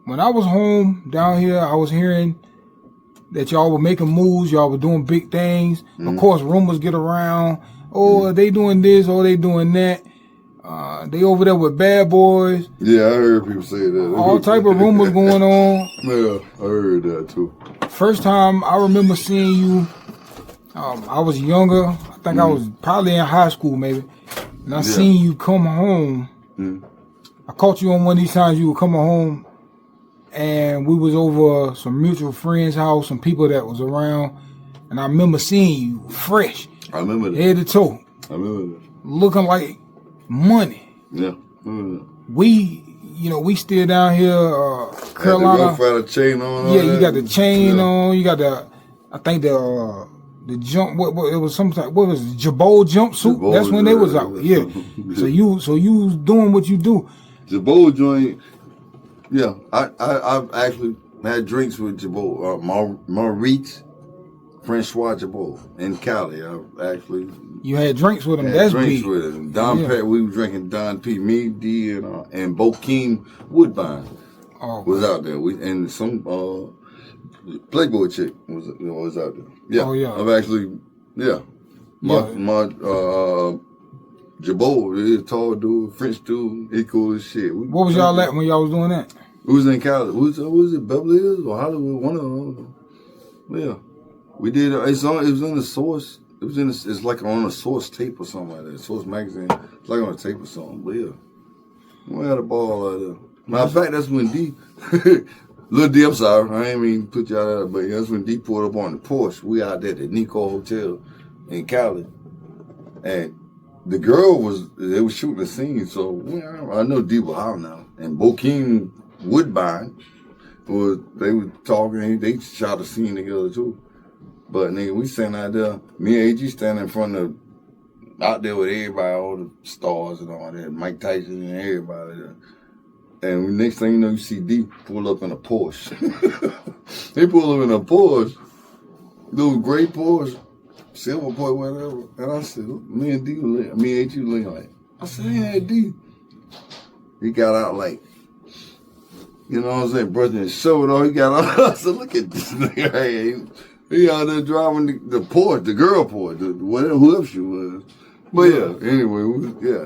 when I was home down here, I was hearing that y'all were making moves, y'all were doing big things. Of course, rumors get around. Oh, they doing this, or they doing that. They over there with Bad Boys. Yeah, I heard people say that. All type of rumors going on. Yeah, I heard that too. First time I remember seeing you, I was younger. I think I was probably in high school maybe. And I seen you come home. I caught you on one of these times you were coming home. And we was over some mutual friends' house, some people that was around. And I remember seeing you fresh. I remember that. Head to toe. I remember that. Looking like money. Yeah, I remember that. We still down here, Carolina. Had the chain on. Yeah, you got the chain on. You got the jump. What it was some type. What was it? Jabot jumpsuit? Jabot, That's when they was out. Yeah. So you was doing what you do. Jabot joint. Yeah, I've actually had drinks with Jabot, Maurice Francois Jabot in Cali. You had drinks with him. Had That's drinks big. with him. We were drinking Don P. Me, D, and Bokeem Woodbine was out there. And some Playboy chick was out there. Yeah. Oh yeah. I've actually my Jabot, he's a tall dude, French dude, he cool as shit. What was y'all at when y'all was doing that? We was in Cali. Was it Beverly Hills or Hollywood? One of them. Yeah. We did. It was on the Source. It's like on a Source tape or something like that. Source magazine. It's like on a tape or something. But yeah, we had a ball out there. Matter of fact, that's when D, Lil D, I'm sorry, I ain't mean to put y'all out, but that's when D pulled up on the Porsche. We out there at the Nico Hotel in Cali, and the girl they was shooting a scene. So I know D was out now, and Bokeem Woodbine they were talking. They shot a scene together too. But nigga, we standing out there. Me and AG standing in front of, out there with everybody, all the stars and all that, Mike Tyson and everybody there. And next thing you know, you see D pull up in a Porsche. They pull up in a Porsche, little gray Porsche, silver Porsche, whatever. And I said, me and AG looking like, I said, hey, D. He got out like, you know what I'm saying, brushing his shoulder off. He got out. I said, look at this nigga. Hey, he out there driving the Porsche, the girl Porsche, whoever she was. But yeah, anyway,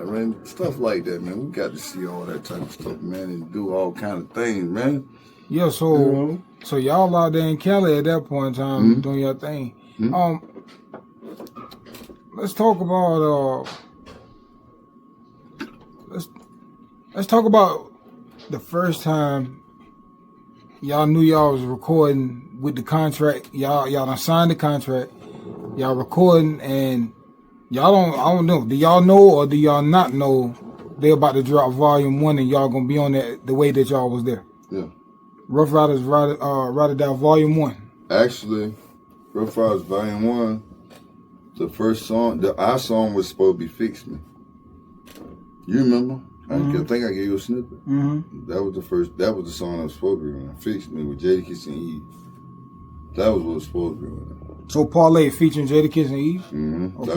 man, stuff like that, man. We got to see all that type of stuff, man, and do all kind of things, man. Yeah, so y'all out there in Cali at that point in time doing your thing. Let's talk about let's talk about the first time y'all knew y'all was recording with the contract. Y'all done signed the contract. Y'all recording, and I don't know. Do y'all know or do y'all not know they about to drop Volume 1 and y'all gonna be on that the way that y'all was there? Yeah. Rough Riders Ride Down Volume 1. Actually, Rough Riders Volume 1, the first song, our song was supposed to be Fix Me. You remember? I think I gave you a snippet. That was the song that was supposed to be on. Fix Me with Jadakiss and Eve. That was what was supposed to be on. So Parlay featuring Jadakiss and Eve? Okay.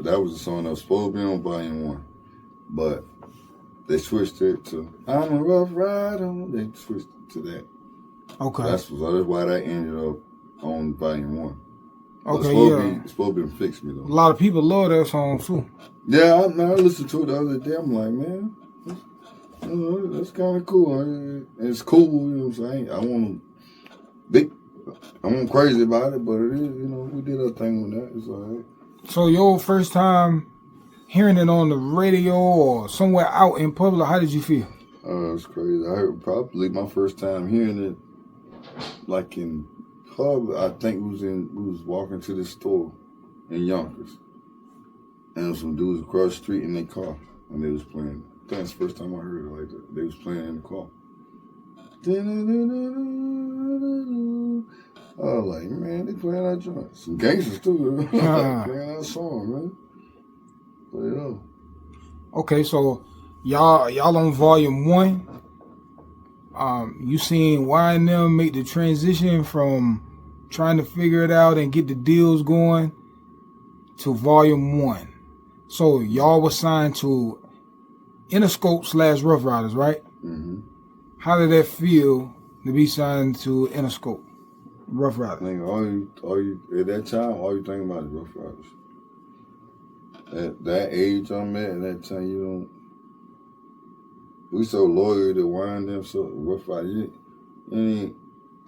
That was the song that was supposed to be on Volume 1. But they switched it to I'm a Rough Rider. They switched it to that. Okay. That's why that ended up on Volume 1. Okay, It's supposed to be Fix Me, though. A lot of people love that song, too. Yeah, I listened to it the other day. I'm like, man, that's kind of cool. It's cool, you know what I'm saying? I'm crazy about it, but it is, we did our thing on that. It's all right. So your first time hearing it on the radio or somewhere out in public, how did you feel? It's crazy. I heard probably my first time hearing it, like in pub. I think we was walking to the store in Yonkers, and some dudes across the street in their car when they was playing. I think that's the first time I heard it like that. They was playing in the car. I was like, man, they playing that joint. Some gangsters too. Playing that song, man. But Okay, so y'all on Volume 1. You seen Y&M make the transition from trying to figure it out and get the deals going to Volume 1. So y'all was signed to Interscope / Rough Riders, right? Mm-hmm. How did that feel to be signed to Interscope, Rough Riders. Nigga, at that time, all you think about is Rough Riders. At that age I'm at that time, you don't. We so loyal to wind them, so Rough Riders. I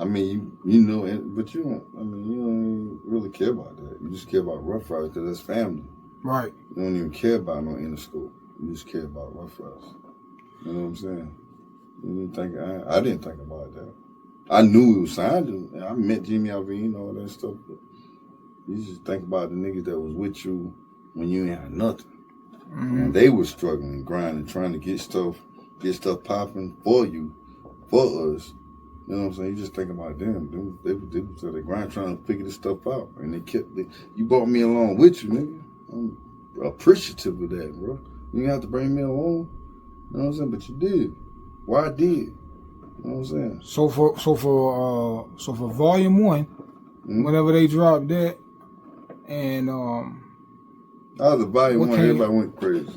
mean, you know, but you don't. I mean, you don't really care about that. You just care about Rough Riders because that's family. Right. You don't even care about no Interscope. You just care about Rough Riders. You know what I'm saying? You didn't think I didn't think about that. I knew it was signed. I met Jimmy Alvin, all that stuff. But you just think about the niggas that was with you when you ain't had nothing. Mm-hmm. And they were struggling, grinding, trying to get stuff popping for you, for us. You know what I'm saying? You just think about them. They were grind trying to figure this stuff out. And you brought me along with you, nigga. I'm appreciative of that, bro. You didn't have to bring me along. You know what I'm saying? But you did. Why I did. You know what I'm saying? So for volume 1, mm-hmm. whenever they dropped that, and I was a volume 1, everybody went crazy.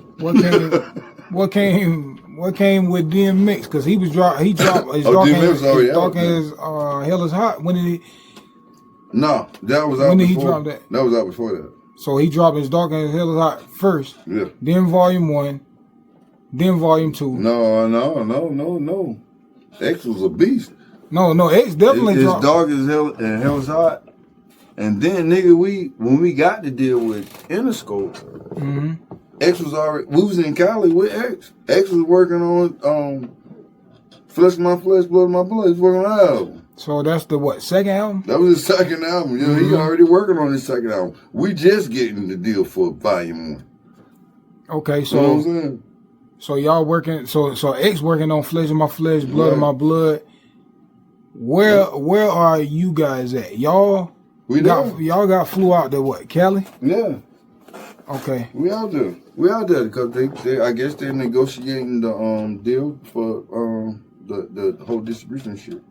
What came with DMX? Because he dropped his Dark as Hell is Hot. When did he? No, that was out. When did before, he drop that? That was out before that. So he dropped his Dark as Hell is Hot first. Yeah. Then volume 1. Then volume 2. No. X was a beast. No, X definitely dropped. It's Dark as Hell and Hell is Hot. And then, nigga, when we got to deal with Interscope, mm-hmm. X was already, we was in Cali with X. X was working on Flesh of My Flesh, Blood of My Blood. He was working on that album. So that's the second album? That was his second album. You know, mm-hmm. He already working on his second album. We just getting the deal for volume 1. Okay, so. You know what I'm saying? So y'all working, so X working on Flesh of My Flesh, Blood of My Blood. Where are you guys at? Y'all got flew out there, what, Cali? Yeah. Okay. We out there because they I guess they're negotiating the deal for the whole distribution shit.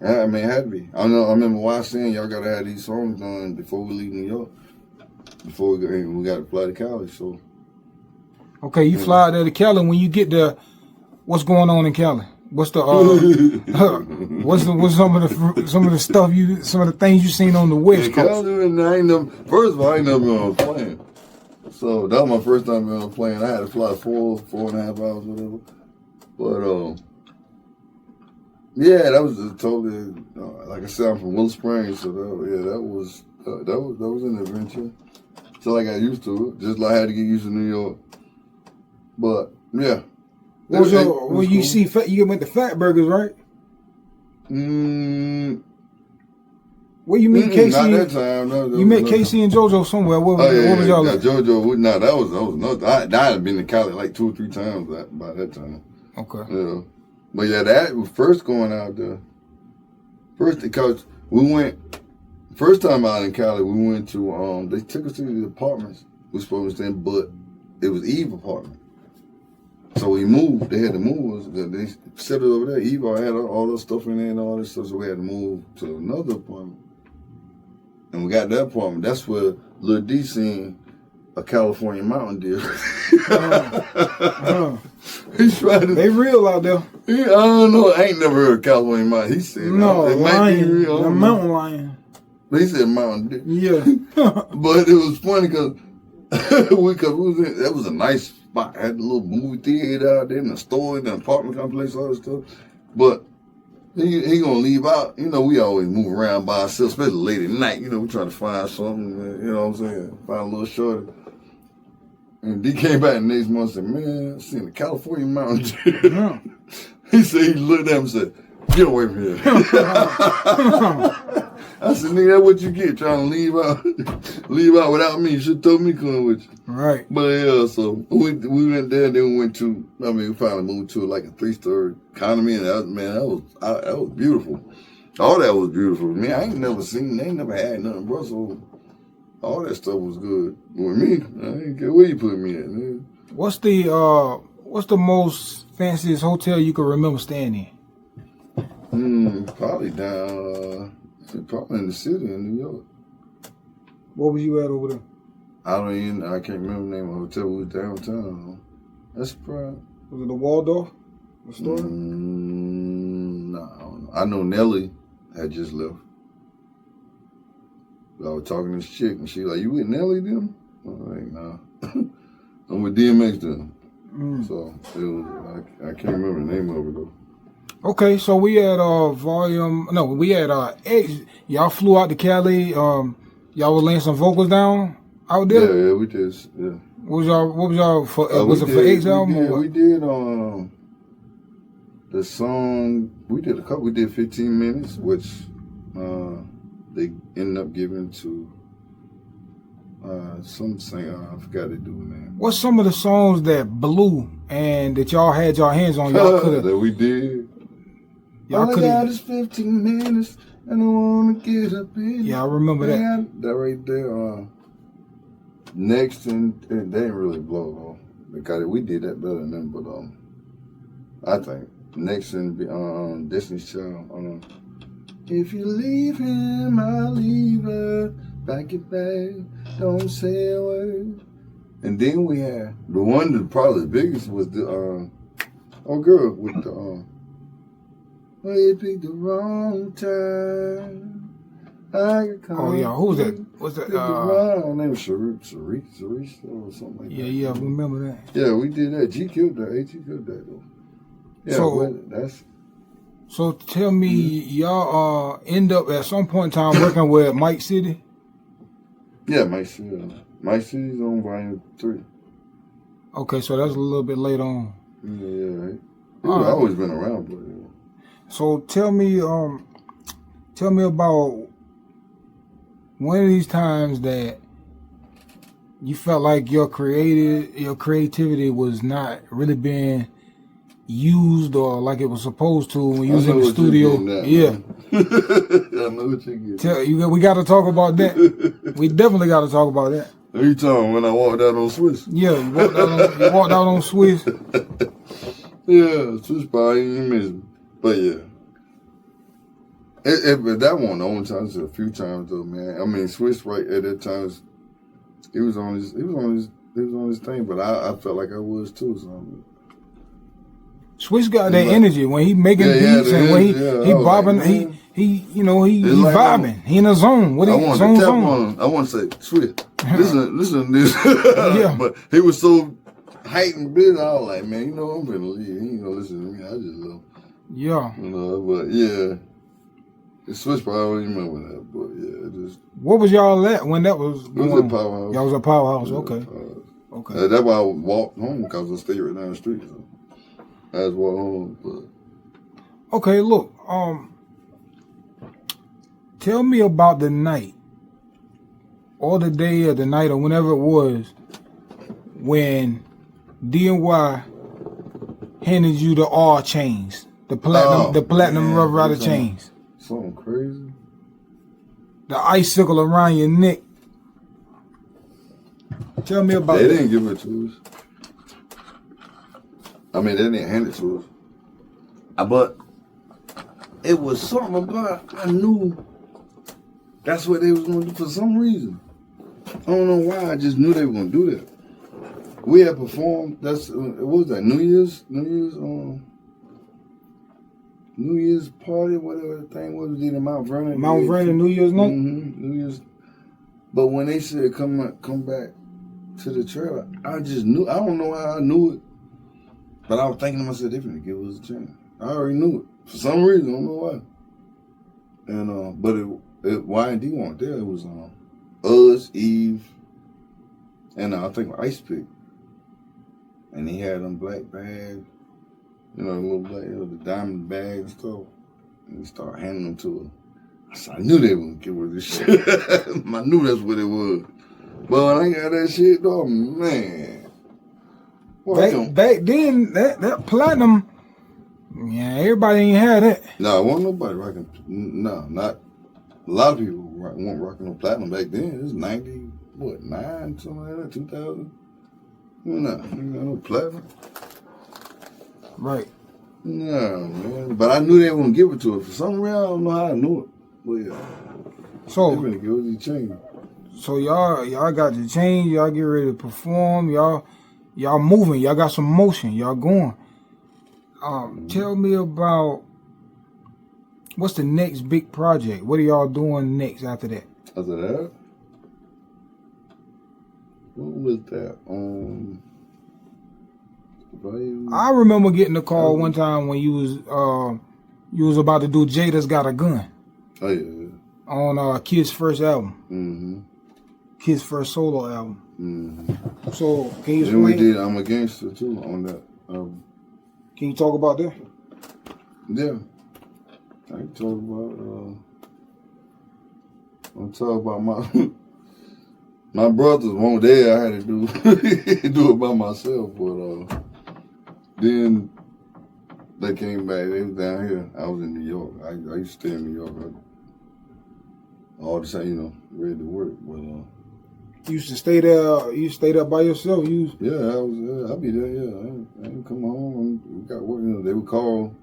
I mean, it had to be. I remember why saying y'all gotta have these songs done before we leave New York. Before we got to fly to Cali, so. Okay, you fly out there to Cali. When you get there, what's going on in Cali? What's the what's some of the stuff some of the things you seen on the West Coast? First of all, I ain't never been on a plane. So that was my first time being on a plane. I had to fly 4.5 hours, whatever. But yeah, that was totally like I said, I'm from Willow Springs, so that was an adventure. So I got used to it, just like I had to get used to New York. But yeah. You went to Fat Burgers, right? Where you meet Casey? Not that time. No, you met Casey and JoJo somewhere. What was y'all like? JoJo. No, that was another. I had been to Cali like 2 or 3 times by that time. Okay. Yeah. But yeah, that was first going out there. First, because we went. First time out in Cali, we went to. They took us to the apartments we were supposed to stay in, but it was Eve's apartment. So we moved. They had to move us. They set it over there. Eve had all that stuff in there and all this stuff, so we had to move to another apartment. And we got that apartment. That's where Lil D seen a California Mountain Dew. He's trying to. They real out there. I don't know. I ain't never heard of California Mountain. He said no. It might be real. The mountain lion. But he said Mountain Dew. Yeah. But it was funny because that was a nice spot. Had a little movie theater out there, in the store, in the apartment complex, all that stuff. But he gonna leave out. You know, we always move around by ourselves, especially late at night. You know, we trying to find something. You know what I'm saying? Find a little shorty. And he came back the next month and said, "Man, I seen the California Mountain Dew." Yeah. He said he looked at him and said, "Get away from here." I said, "Nigga, that's what you get trying to leave out without me. You should have told me to come with you." Right. But yeah, so we went there. Then we went to. We finally moved to like a 3-story condominium. And that was beautiful. All that was beautiful. Man, I ain't never had nothing, bro. So all that stuff was good with me. I didn't care where you put me at, man. What's the most fanciest hotel you can remember staying in? Probably probably in the city in New York. What was you at over there? I can't remember the name of the hotel. We was downtown. That's probably. Was it the Waldorf? The store? No, I don't I know Nelly had just left. I was talking to this chick, and she like, "You with Nelly then?" I was like, "Nah, I'm with DMX then." So it was, I can't remember the name of it though. Okay, so we had we had X. Y'all flew out to Cali. Y'all were laying some vocals down out there. Yeah, we did. Yeah. What was y'all for? Was it for X album? We did the song. We did a couple. We did 15 minutes, which they ended up giving to some singer. I forgot to do it, man. What's some of the songs that blew and that y'all had your hands on? Y'all could have. That we did. Y'all all I got is 15 minutes, and I wanna get up in. Yeah, I remember that. That right there. Next, and they didn't really blow though. Because we did that better than them, but I think next and Destiny's Child. If you leave him, I'll leave her. Back it back, don't say a word. And then we had the one that probably the biggest was the girl with the well, you picked the wrong time. Oh yeah, who was that? What's that? Her name was Sharice or something like that. Yeah, I remember that. Yeah, we did that. G killed that. AT killed that though. Yeah, so that's. So tell me, y'all end up at some point in time working with Mike City? Yeah, Mike City. Mike City's on volume 3. Okay, so that's a little bit later on. Yeah. He's always been around, but yeah. So tell me about one of these times that you felt like your creativity was not really being used or like it was supposed to when you was in the studio. Yeah. I know what you get. We got to talk about that. We definitely got to talk about that. Every time when I walked out on Swiss. Yeah, you walked out on Swiss. Yeah, Swiss probably didn't miss me. But yeah. But that wasn't the only time. It's a few times though, man. I mean, Swiss right at that time, he was on his thing, but I felt like I was too. So Swiss got that energy when he making beats and when he bobbing, like, he vibing. He in a zone. What he zone? I want to say, Swiss, listen to this. Yeah. But he was so heightened, bit. I was like, man, I'm gonna leave. He ain't gonna listen to me. I just love. Yeah. But yeah. Swiss probably don't remember that, but yeah, just. What was y'all at when that was going? It was a powerhouse. Y'all was a powerhouse, yeah, okay. Okay. That's why I walked home because I stayed right down the street. So I just walked home. But. Okay, look. Tell me about the night, or the day, or the night, or whenever it was, when D&Y handed you the R chains, the platinum Rough Rider chains. Something crazy. The icicle around your neck. Tell me about They that. didn't give it to us. I mean, they didn't hand it to us. But it was something about, I knew that's what they was going to do for some reason. I don't know why, I just knew they were going to do that. We had performed, what was that, New Year's party, whatever the thing was, we did in Mount Vernon. Mount Vernon, New Year's night? Mm-hmm, New Year's. But when they said come back to the trailer, I just knew. I don't know how I knew it, but I was thinking to myself, they finna give us a chance. I already knew it. For some reason, I don't know why. And but Y&D weren't there. It was us, Eve, and I think Ice Pick. And he had them black bags. The little black, the diamond bag and stuff. And he started handing them to her. I said, I knew they wouldn't give her this shit. I knew that's what it was. But when I got that shit, though, man. Back then, that platinum, yeah, everybody ain't had that. No, wasn't nobody rocking. No, not. A lot of people weren't rocking no platinum back then. It was 9, something like that, 2000. No platinum. Right. No, man. But I knew they were going to give it to her. For some reason, I don't know how I knew it. But yeah. So, they finna give us the chain. So y'all got the chain. Y'all get ready to perform. Y'all moving. Y'all got some motion. Y'all going. Tell me about What's the next big project? What are y'all doing next after that? After that? What was that? I remember getting a call one time when you was about to do Jada's Got a Gun. Oh yeah. On Kid's first album. Mm-hmm. Kid's first solo album. Mm-hmm. So can you explain? Then we did I'm a Gangster too on that album. Can you talk about that? Yeah. I can talk about I'm talking about my my brothers weren't there. I had to do it by myself, but then they came back. They was down here. I was in New York. I used to stay in New York all the time, ready to work. But you used to stay there. You stayed up by yourself. Yeah, I'd be there. Yeah, I ain't come home. We got work. They would call.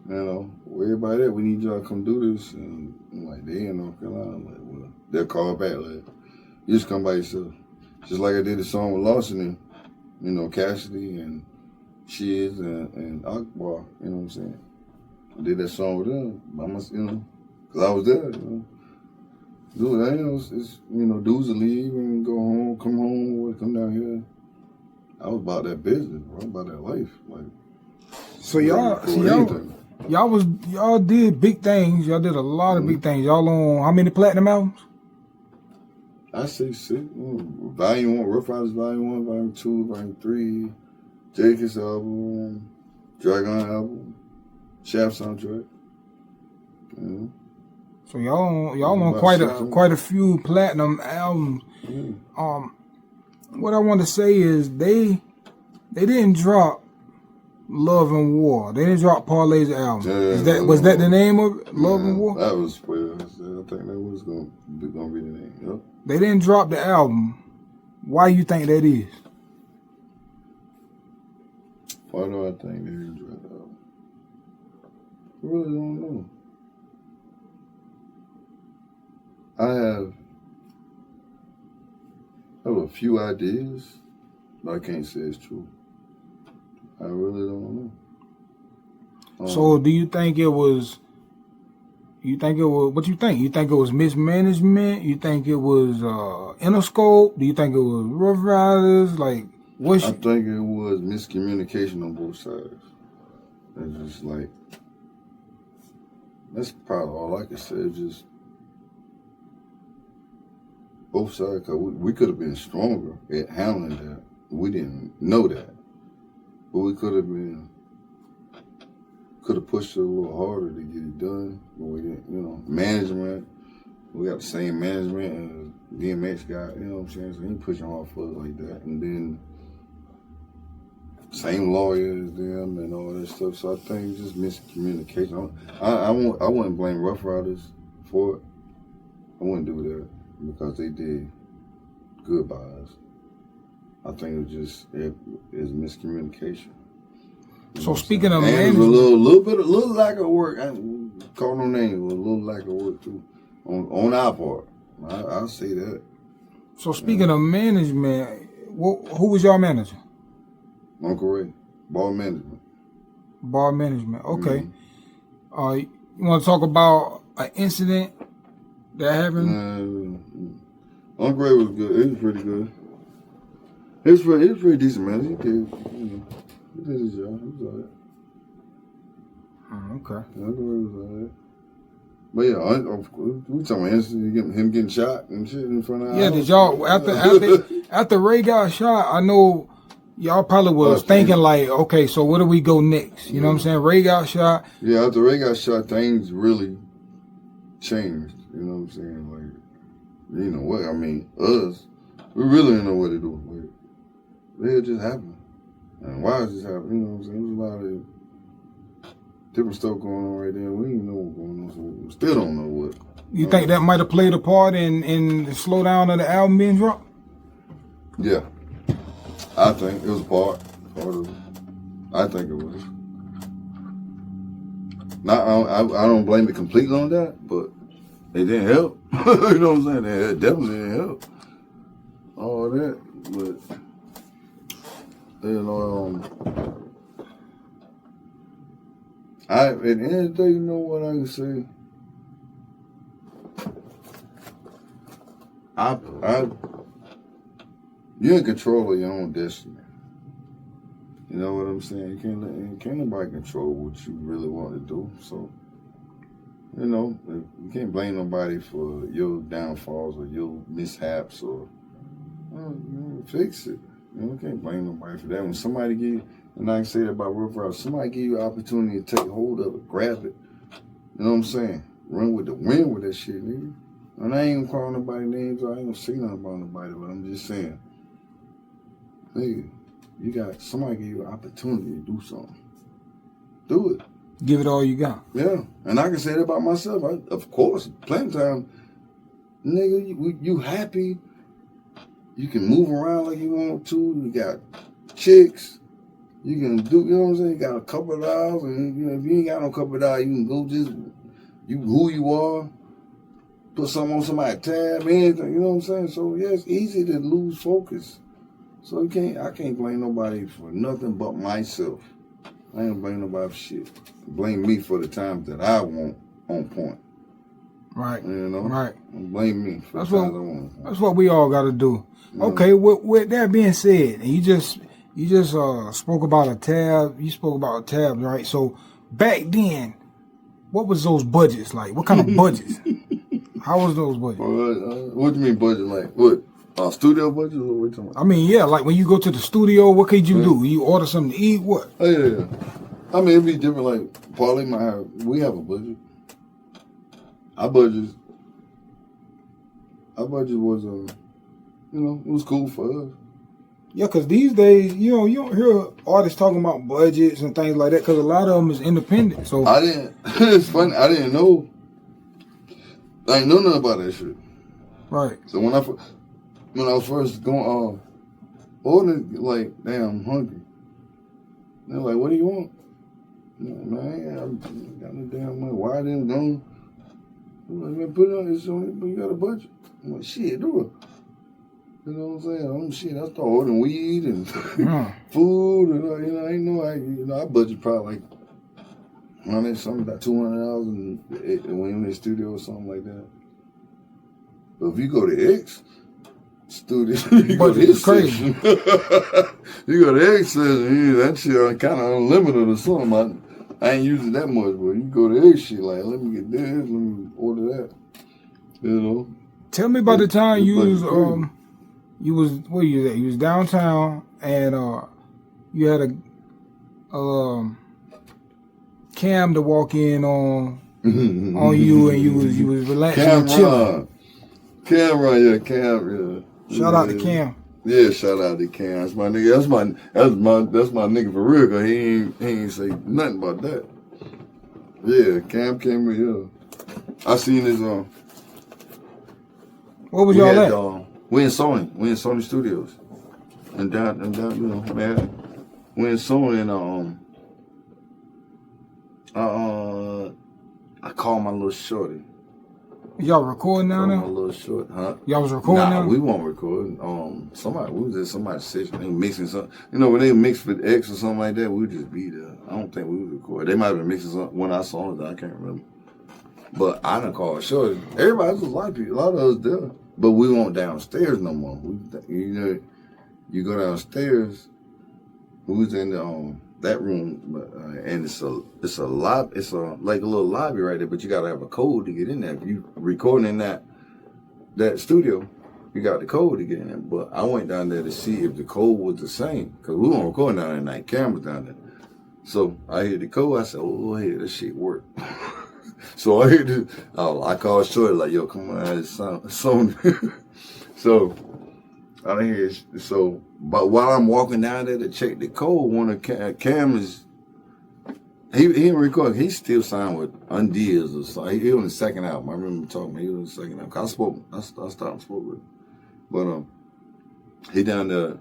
Where everybody at? We need y'all to come do this. And I'm like, they in North Carolina. I'm like, well, they'll call back. Like, you just come by yourself. Just like I did a song with Lawson and, Cassidy and Shiz and Akbar. You know what I'm saying? I did that song with them by myself, because I was there. Dude, it's dudes will leave and go home, come home, or come down here. I was about that business, bro. About that life. Like, so y'all did big things. Y'all did a lot of big things. Y'all on how many platinum albums? I say 6. Volume 1, Rough Riders Volume 1, Volume 2, Volume 3, Jacob's album, Dragon album, Shaft soundtrack. So y'all on quite a few platinum albums. What I want to say is they didn't drop Love and War. They didn't drop Parlay's album. Yeah, was that the name of it? Love and War? That was I think that was gonna be the name. Yep. They didn't drop the album. Why you think that is? Why do I think they didn't drop the album? I really don't know. I have a few ideas, but I can't say it's true. I really don't know. So do you think it was? What you think? You think it was mismanagement? You think it was Interscope? Do you think it was Rough Riders? Like, I think it was miscommunication on both sides. It's just like, that's probably all I can say. It's just both sides, because we could have been stronger at handling that. We didn't know that. But we could have pushed it a little harder to get it done. But we didn't, management. We got the same management as DMX got, you know what I'm saying? So he pushing hard for us like that. And then same lawyers, them and all that stuff. So I think it's just miscommunication. I wouldn't blame Rough Riders for it. I wouldn't do that because they did good by us. I think it's miscommunication. So speaking of management, a little lack of work. I call no names, a little lack of work too on our part. I'll say that. So speaking of management, who was your manager? Uncle Ray, Ball Management. Ball Management. Okay. You want to talk about an incident that happened? Uncle Ray was good. He was pretty good. He was pretty decent, man. He did his job. He was alright. Okay. Uncle Ray was alright. But yeah, we talking about incident, him getting shot and shit in front of our house. Did y'all after Ray got shot? I know y'all probably was thinking like, okay, so where do we go next? You know what I'm saying? Ray got shot. Yeah, after Ray got shot, things really changed. You know what I'm saying? Like, you know what? I mean, us, we really didn't know what to do. Like, it just happened. And why is this happening? You know what I'm saying? There was a lot of different stuff going on right there. We didn't know what was going on, so we still don't know what. You think that might have played a part in the slowdown of the album being dropped? Yeah. I think it was part of it. I think it was. I don't blame it completely on that, but it didn't help. You know what I'm saying? It definitely didn't help. All that, but At the end of the day, you know what I can say? You're in control of your own destiny. You know what I'm saying? You can't nobody control what you really want to do. So, you know, you can't blame nobody for your downfalls or your mishaps or fix it. You know, you can't blame nobody for that. When somebody give you, and I can say that about Rough Rider, somebody give you an opportunity to take hold of it, grab it. You know what I'm saying? Run with the wind with that shit, nigga. And I ain't gonna call nobody names. I ain't gonna say nothing about nobody, but I'm just saying, nigga, you got somebody give you an opportunity to do something. Do it. Give it all you got. Yeah, and I can say that about myself. Of course, plenty of time, nigga, you happy. You can move around like you want to. You got chicks. You can do, you know what I'm saying? You got a couple of dollars, and you know, if you ain't got no couple of dollars, you can go just who you are. Put something on somebody's tab, anything. You know what I'm saying? So yeah, it's easy to lose focus. So I can't blame nobody for nothing but myself. I ain't gonna blame nobody for shit. Blame me for the times that I want on point. Right. You know? Right. Blame me for the times I want. That's what we all got to do. Yeah. Okay, with that being said, and you just spoke about a tab. You spoke about tabs, right? So back then, what was those budgets like? What kind of budgets? How was those budgets? What do you mean budget? Like what? Studio budget or what you talking about? I mean, yeah, like when you go to the studio, what could you do? You order something to eat? What? Oh, yeah. I mean, it'd be different. Like Paulie might have. We have a budget. Our budget was you know, it was cool for us. Yeah, because these days, you know, you don't hear artists talking about budgets and things like that because a lot of them is independent. So I didn't. It's funny. I didn't know. I didn't know nothing about that shit. Right. So when I was first going ordering, like, damn, I'm hungry. They're like, what do you want? I'm like, man, I got no damn money. Why I didn't go? I'm like, man, put it on. It's on. But you got a budget. I'm like, shit, do it. You know what I'm saying? Shit, I started ordering weed and food, and you know, I budget probably like $100, about $200 when you're in the studio or something like that. But if you go to X studio, you go to X session. You go to X session, that shit kind of unlimited or something. I ain't using that much, but you go to X shit, like, let me get this, let me order that. You know? Tell me about the time you was where you was at? You was downtown and you had a cam to walk in on you, and you was relaxing and chilling. Cam, yeah. Shout out to Cam. Yeah, shout out to Cam. That's my nigga. That's my nigga for real. Cause he ain't say nothing about that. Yeah, Cam came in here. I seen his What was y'all at? We in Sony Studios, and down, you know, man. We in Sony, and I called my little shorty. Y'all recording now? My little short, huh? Y'all was recording now? We weren't recording. We was at somebody's session. They mixing something. You know, when they mix with X or something like that, we'd just be there. I don't think we was recording. They might have been mixing something when I saw it. I can't remember. But I done called shorty. Everybody was a lot of people. A lot of us there. But we weren't downstairs no more. You know, you go downstairs. We was in that room, and it's a lobby. It's like a little lobby right there. But you gotta have a code to get in there. If you recording in that studio, you got the code to get in there. But I went down there to see if the code was the same because we weren't recording down there at night. Cameras down there. So I hear the code. I said, "Oh, hey, this shit work." So I hear this. I called Shorty like, "Yo, come on, it's Sony." So I hear it. So, but while I'm walking down there to check the code, one of the cameras, he didn't record. He still signed with Undeals or something. He on the second album. I remember talking. He was on the second album. I stopped and spoke with him. But he down there,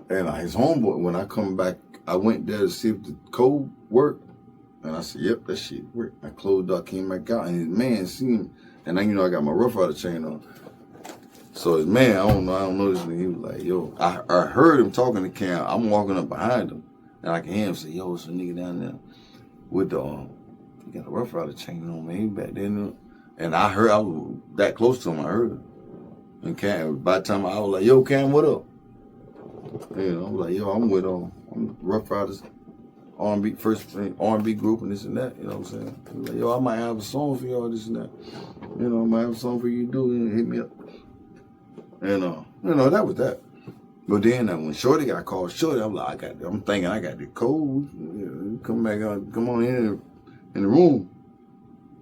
and his homeboy. When I come back, I went there to see if the code worked. And I said, yep, that shit worked. I closed up, came back out, and his man seen him. And then, I got my Rough Rider chain on. So his man, I don't know this nigga. He was like, yo, I heard him talking to Cam. I'm walking up behind him. And I can hear him say, yo, it's a nigga down there. with the he got a Rough Rider chain on, man. He back then, and I was that close to him. I heard him. And Cam, by the time I was like, "Yo, Cam, what up?" You know, I was like, "Yo, I'm with I'm Rough Riders R&B first R&B group and this and that." You know what I'm saying? He was like, "Yo, I might have a song for y'all, this and that. You know, I might have a song for you to do. And hit me up." And you know, that was that. But then when Shorty got called Shorty, I'm like, I'm thinking I got the code. You know, come on in the room.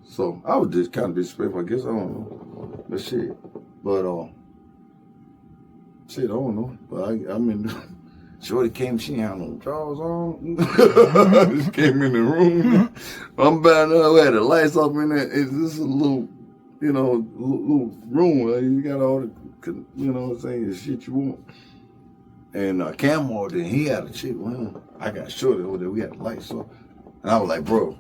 So I was just kind of disrespectful, I guess. I don't know. But shit. But shit, I don't know. But I mean, Shorty came, she ain't had no drawers on. Just came in the room. I'm bad enough, we had the lights off in there. It's just a little, you know, little room where you got all the, you know what I'm saying, the shit you want. And Cam walked in, he had a chick with him. I got Shorty over there, we had the lights on. And I was like, "Bro,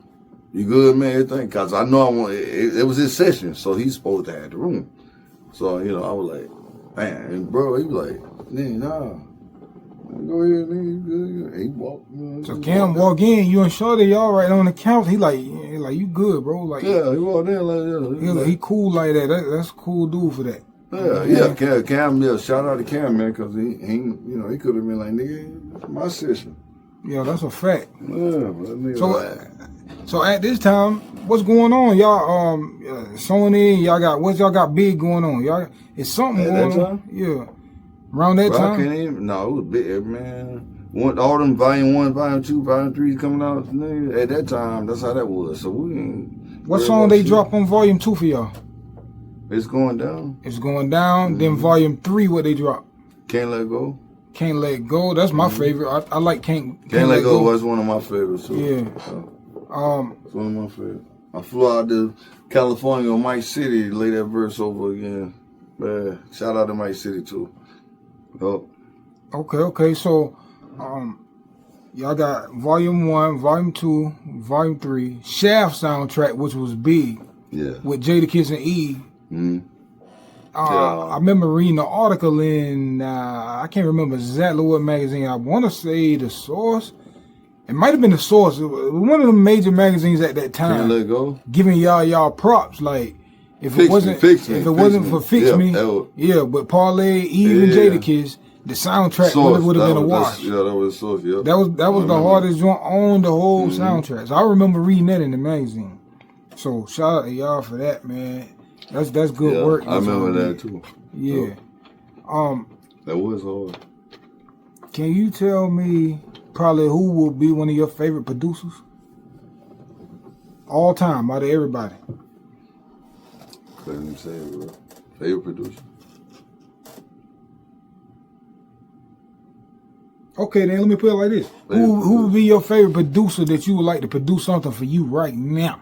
you good, man, everything?" Because I know it was his session, so he's supposed to have the room. So, you know, I was like, man, and bro, he was like, "Nigga, nah. Go ahead, nigga, you good." He walked. You know, so Cam walk in, you and Shorty, y'all right on the couch. He like, you good, bro? Like, yeah, he walked in like, he cool like that. That's a cool dude for that. Yeah, Cam, shout out to Cam, man, because he you know, he could have been like, "Nigga, it's my session." Yeah, that's a fact. Yeah, but nigga, so at this time, what's going on, y'all? Sony, y'all got big going on, y'all. It's something at going that on. time? Yeah, around that Bro, time. I can't even. No, it was big, man. All them Volume 1, Volume 2, Volume 3 coming out. Nigga, at that time, that's how that was. So we ain't. What song they drop on Volume 2 for y'all? It's Going Down. It's Going Down. Then Volume 3, what they drop? Can't Let Go. Can't Let Go. That's my favorite. I like Can't Let Go was one of my favorites too. Yeah. It's one of my favorites. I flew out to California on Mike City to lay that verse over again. Man, shout out to Mike City too. Oh. Okay. So, y'all got Volume 1, Volume 2, Volume 3, Shaft soundtrack, which was big. Yeah. With Jadakiss and E. Mm-hmm. I remember reading an article in, I can't remember exactly what magazine. I want to say The Source. It might have been The Source. It was one of the major magazines at that time. Can't Let Go. Giving y'all props. Like, if it wasn't for Fix Me, but Parlay, Eve, and Jadakiss, the soundtrack would have been a wash. Yeah, that was Source, yeah. That was the hardest joint on the whole soundtrack. So I remember reading that in the magazine. So shout out to y'all for that, man. That's good work. I remember that too. Yeah. That was hard. Can you tell me probably who will be one of your favorite producers? All time, out of everybody. Couldn't even say it, bro. Favorite producer? Okay, then let me put it like this. Who would be your favorite producer that you would like to produce something for you right now?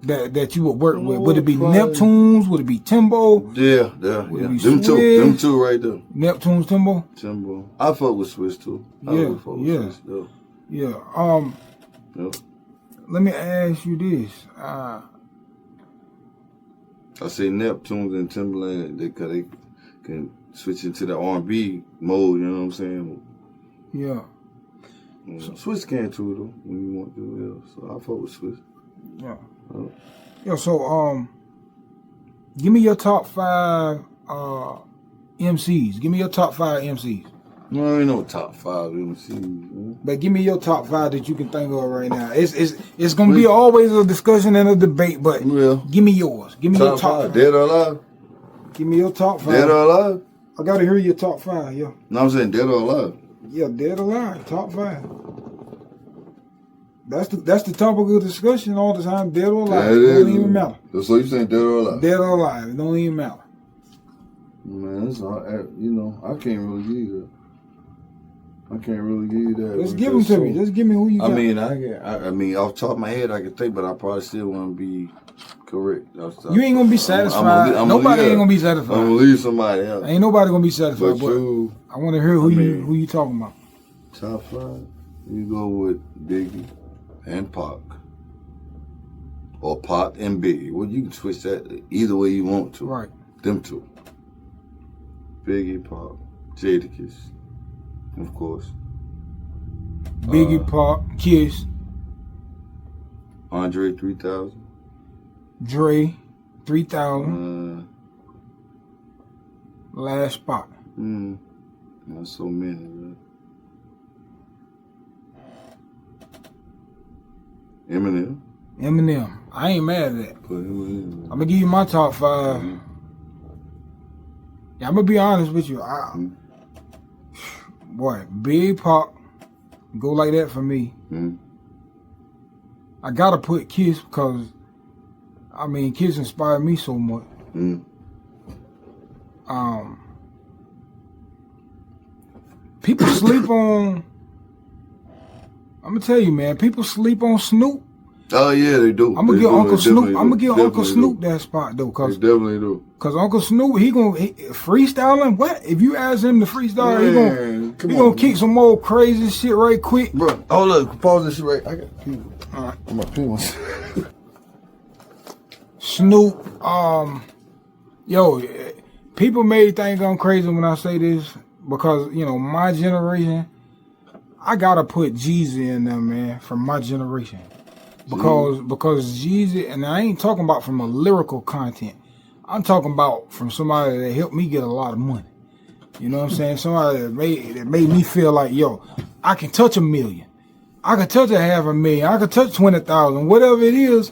That you would work with? Would it be Neptunes? Would it be Timbo? Yeah. Them two right there. Neptunes, Timbo. I fuck with Swiss too. Yeah. Let me ask you this. I say Neptunes and Timberland, they can switch into the R&B mode. You know what I'm saying? Yeah. Swiss can too though when you want to. Yeah. So I fuck with Swiss. Yeah. Yo, so give me your top 5 MCs. Give me your top 5 MCs. No, ain't no top 5 MCs. Man. But give me your top 5 that you can think of right now. It's gonna be always a discussion and a debate, but give me yours. Give me your top 5. Dead or alive? Give me your top 5. Dead or alive? I gotta hear your top 5, yeah. No, I'm saying dead or alive. Yeah, dead or alive, top 5. That's the topic of discussion all the time. Dead or alive, it don't even matter. So you saying dead or alive? Dead or alive, it don't even matter. Man, that's hard. You know, I can't really give you that. Let's give them to me. Just give me who you got. I mean, off the top of my head, I can think, but I probably still want to be correct. You ain't gonna be satisfied. Nobody ain't gonna be satisfied. I'm gonna leave somebody else. Ain't nobody gonna be satisfied. But I want to hear who you talking about. Top 5, you go with Biggie and Pac, or Pac and Biggie. Well, you can switch that either way you want to. Right. Them two. Biggie, Pac, Jadakiss, of course. Biggie, Pac, Kiss. Andre 3000. Dre 3000. Last spot. Not so many, man. Eminem. I ain't mad at that. Put Eminem. I'm gonna give you my top 5. Yeah, I'm gonna be honest with you. Boy, Big Pop go like that for me. I gotta put Kiss because I mean Kiss inspired me so much. People sleep on. I'm gonna tell you, man. People sleep on Snoop. Oh yeah, they do. I'm gonna give Uncle Snoop. I'm gonna give Uncle Snoop that spot though, cause they definitely do. Cause Uncle Snoop, he freestyling. What if you ask him to freestyle? He gonna kick some more crazy shit right quick. Bro, oh look, pause this shit right. I got people. All right, I'm gonna pin Snoop, yo, people may think I'm crazy when I say this because you know my generation. I gotta put Jeezy in there, man, from my generation. Because Jeezy, and I ain't talking about from a lyrical content. I'm talking about from somebody that helped me get a lot of money. You know what I'm saying? Somebody that made me feel like, yo, I can touch $1 million. I can touch $500,000. I can touch 20,000. Whatever it is.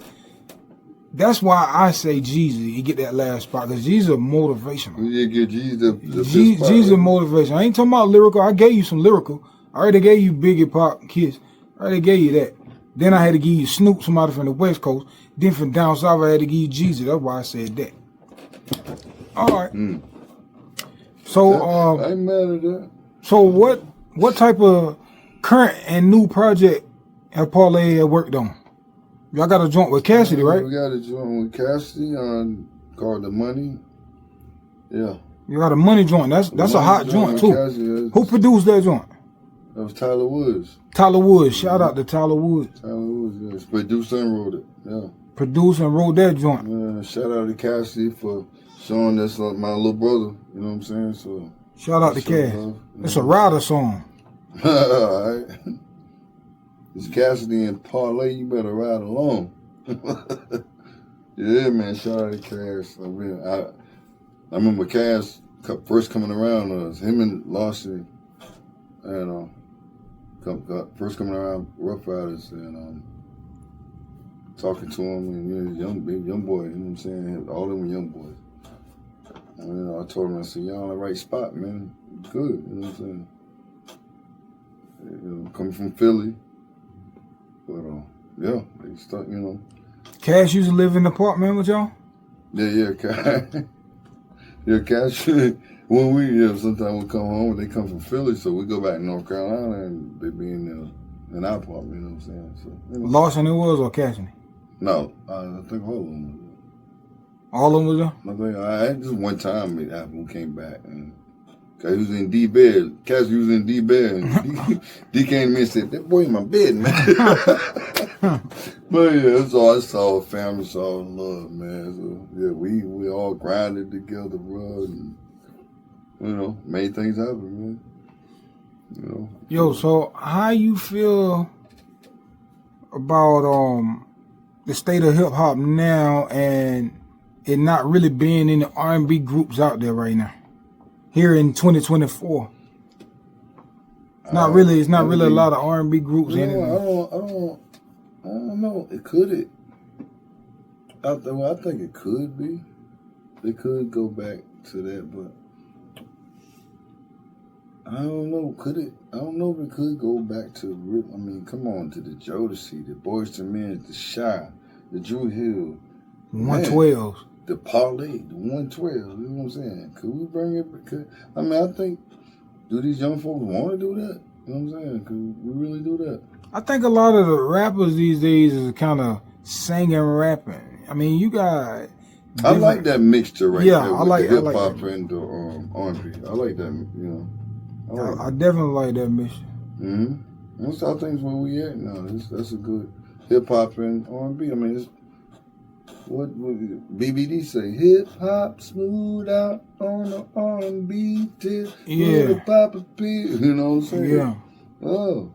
That's why I say Jeezy. He get that last spot because Jeezy motivational. You get Jeezy Jeezy motivation. I ain't talking about lyrical. I gave you some lyrical. I already gave you Biggie, Pop, Kiss. I already gave you that. Then I had to give you Snoop, somebody from the West Coast. Then from down south, I had to give you Jeezy. That's why I said that. All right. So, I ain't mad at that. So what type of current and new project have Parlay worked on? Y'all got a joint with Cassidy, right? We got a joint with Cassidy called The Money. Yeah. You got a money joint. That's a hot joint too. Cassidy, who produced that joint? That was Tyler Woods. Tyler Woods. Shout out to Tyler Woods. Tyler Woods, yes. Produced and wrote it. Yeah. Produced and wrote that joint. Yeah. Shout out to Cassidy for showing this like my little brother. You know what I'm saying? So shout out to Cass. It's a Ryder song. All right. It's Cassidy and Parlay. You better ride along. Yeah, man. Shout out to Cass. I remember Cass first coming around us. Him and Lawson and first coming around Rough Riders and talking to him and young boy, you know what I'm saying? All of them were young boys. And I told him, I said, y'all on the right spot, man. Good, you know what I'm saying? Coming from Philly. But yeah, they stuck, you know. Cash used to live in the apartment with y'all? Yeah, Cash. Yeah, Cash. When sometimes we come home, they come from Philly, so we go back to North Carolina and they be in our apartment, you know what I'm saying? So, Lawson it was or Cassidy? No, I think all of them was. All of them was there? I think I just one time we came back and Cause he was in D bed. Cassidy was in D bed. And D came to me and said, "That boy in my bed, man." But yeah, it's all family, it's all love, man. So yeah, we all grinded together, bro, and made things happen, man. Yo, so how you feel about the state of hip hop now and it not really being any R&B groups out there right now? Here in 2024, it's not really a lot of R&B groups in it. I don't know. I think it could be. They could go back to that, but I don't know. Could it? I don't know if it could go back to. I mean, come on, to the Jodeci, the Boyz II Men, the Shy, the Drew Hill, 112s. The Parlay, the 112, you know what I'm saying? Could we bring it? I think, do these young folks want to do that? You know what I'm saying? Could we really do that? I think a lot of the rappers these days is kind of singing, rapping. I mean, you got. I like that mixture right there. I like the hip hop and the R&B. I like that, I definitely like that mixture. That's I think where we at now. That's a good hip hop and R&B. I mean, it's. What BBD say? Hip hop smooth out on the R&B tip. Yeah. The Papa P. You know what I'm saying? Yeah. Oh.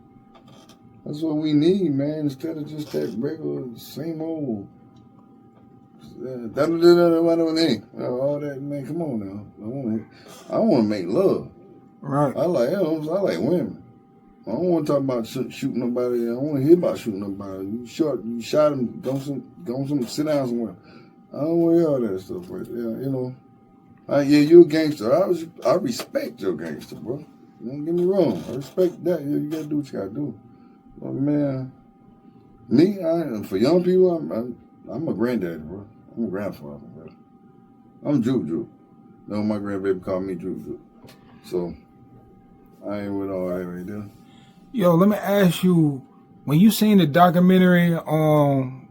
That's what we need, man. Instead of just that regular, same old. All that, man. Come on now. I want to make love. Right. I like women. I don't want to talk about shooting nobody. I don't want to hear about shooting nobody. You shot him. Go sit down somewhere. I don't want to hear all that stuff right there. You know. Yeah, you're a gangster. I respect your gangster, bro. Don't get me wrong. I respect that. You gotta do what you gotta do. But man, me, for young people, I'm a granddaddy, bro. I'm a grandfather, bro. I'm Juju. No, my grandbaby called me Juju. So I ain't with all that right there. Yo, let me ask you, when you seen the documentary on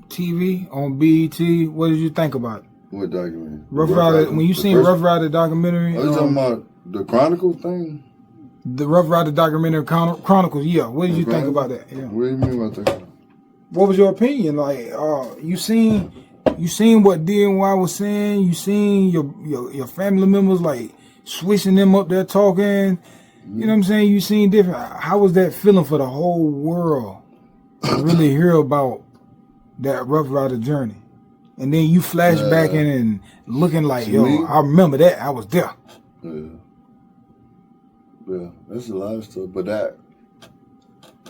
TV, on BET, what did you think about it? What documentary? Rough Rider. When you seen Rough Rider documentary, are you talking about the Chronicle thing? The Rough Rider documentary Chronicles. Yeah. What did you think about that? Yeah. What do you mean by that? What was your opinion? Like, you seen what DNY was saying. You seen your family members like switching them up there talking. You know what I'm saying? You seen different. How was that feeling for the whole world to really hear about that Rough Rider journey? And then you flash back in and looking like, yo, me? I remember that. I was there. Yeah, that's a lot of stuff. But that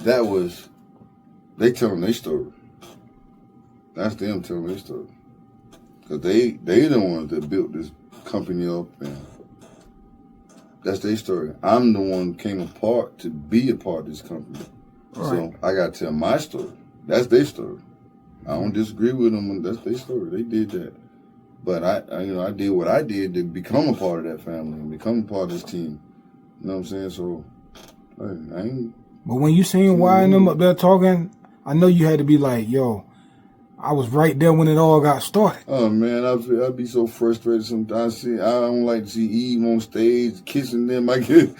was, they telling their story. That's them telling their story. Because they the ones that built this company up, and that's their story. I'm the one who came apart to be a part of this company. Right. So I got to tell my story. That's their story. I don't disagree with them. That's their story. They did that. But I did what I did to become a part of that family and become a part of this team. You know what I'm saying? So, I ain't. But when you seen Y and them up there talking, I know you had to be like, yo, I was right there when it all got started. Oh, man, I'd be so frustrated sometimes. I don't like to see Eve on stage kissing them. I get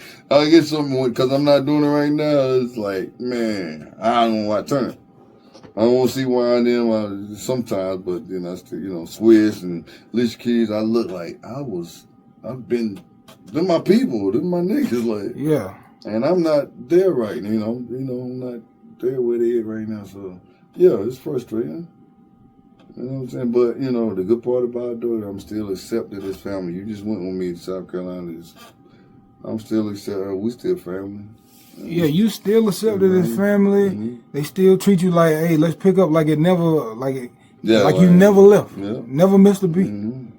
something because I'm not doing it right now. It's like, man, I don't want to turn it. I don't want to see Y and them sometimes, but then I still, Swiss and Lich Keys, I look like they're my people, they're my niggas, like. Yeah. And I'm not there right now, I'm not there where they at right now, so, yeah, it's frustrating. You know what I'm saying? But, the good part about it, though, I'm still accepted as family. You just went with me to South Carolina. I'm still accepted. We still family. Yeah, you still accepted as family. Mm-hmm. They still treat you like, hey, let's pick up like you never left. Yeah. Never missed a beat. Mm-hmm.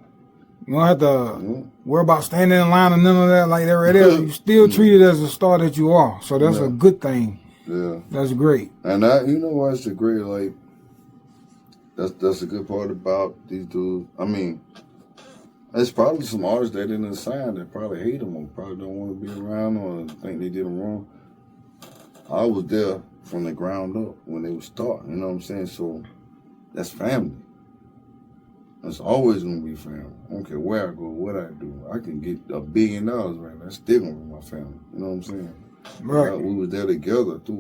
You don't have to worry about standing in line or none of that like that right there. You still treated as a star that you are. So that's a good thing. Yeah. That's great. And what's a great, like, that's a good part about these dudes. I mean, there's probably some artists that didn't sign that probably hate them or probably don't want to be around or think they did them wrong. I was there from the ground up when they were starting, you know what I'm saying? So that's family. That's always going to be family. I don't care where I go, what I do. I can get $1 billion right now. That's still going to be my family. You know what I'm saying? Right. We was there together, too.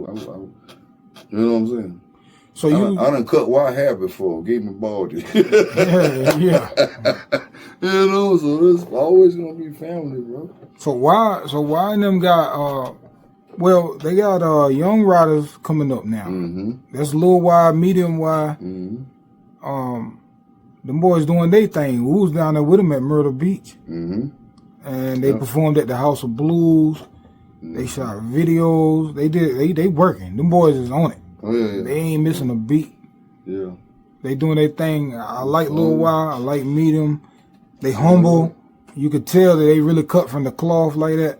You know what I'm saying? So I done cut white hair before, gave me baldy. Yeah. So it's always going to be family, bro. So why and them got... they got Young Riders coming up now. Mm-hmm. That's Lil Y, Medium Y. Mm-hmm. Them boys doing their thing. We was down there with them at Myrtle Beach. Mm-hmm. And they performed at the House of Blues. Mm-hmm. They shot videos. They working. Them boys is on it. Oh, yeah. They ain't missing a beat. Yeah. They doing their thing. I like Lil Y. I like Medium. They humble. You could tell that they really cut from the cloth like that.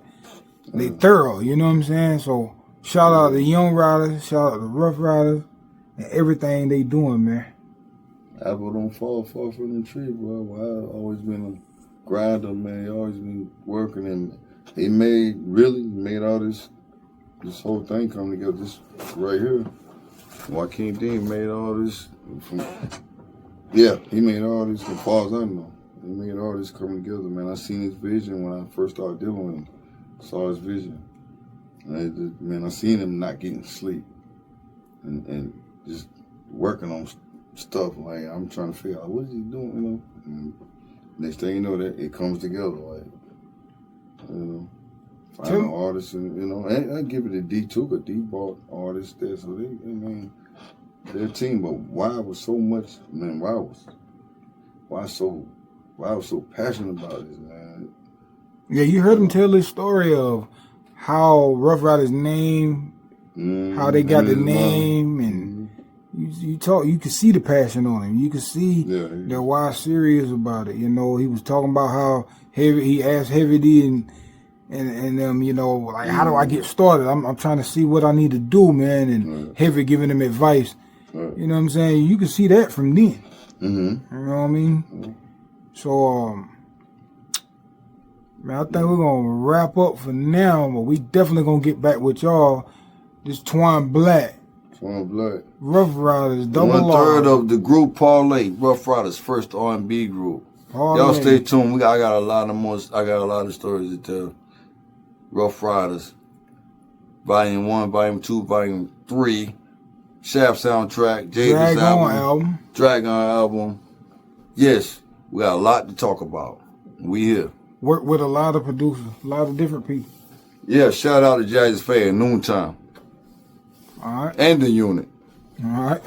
They thorough, you know what I'm saying? So shout out to Young Riders, shout out to Rough Riders, and everything they doing, man. Apple don't fall far from the tree, bro. I've always been a grinder, man. He always been working, and he made all this whole thing come together. This right here, Joaquin Dean made all this. He made all this. As far as I know, he made all this come together, man. I seen his vision when I first started dealing with him. Saw his vision. And I seen him not getting sleep and just working on stuff. Like, I'm trying to figure out what is he doing, And next thing you know, that it comes together. Like, Find an artist, and you know, and I give it a D too, because D bought artists there, so they, I mean, their team. But why was so much, man? Why was so passionate about this, man? Yeah, you heard him tell this story of how Rough Riders name, how they got the name, and you could see the passion on him. You could see that why serious about it. You know, he was talking about how he asked Heavy D and them, you know, like, how do I get started? I'm trying to see what I need to do, man, and Heavy giving him advice. You know what I'm saying? You can see that from then. You know what I mean? So, man, I think we're going to wrap up for now, but we definitely going to get back with y'all. This Twan Black. Twan Black. Rough Riders, double R. 1/3 of the group Parlay, Rough Riders' first R&B group. Y'all stay tuned. I got a lot of stories to tell. Rough Riders. Volume 1, Volume 2, Volume 3. Shaft soundtrack. Jada's album. Dragon album. Yes, we got a lot to talk about. We here. Work with a lot of producers, a lot of different people. Yeah, shout out to Jazz Fair, Noontime. All right. And the unit. All right.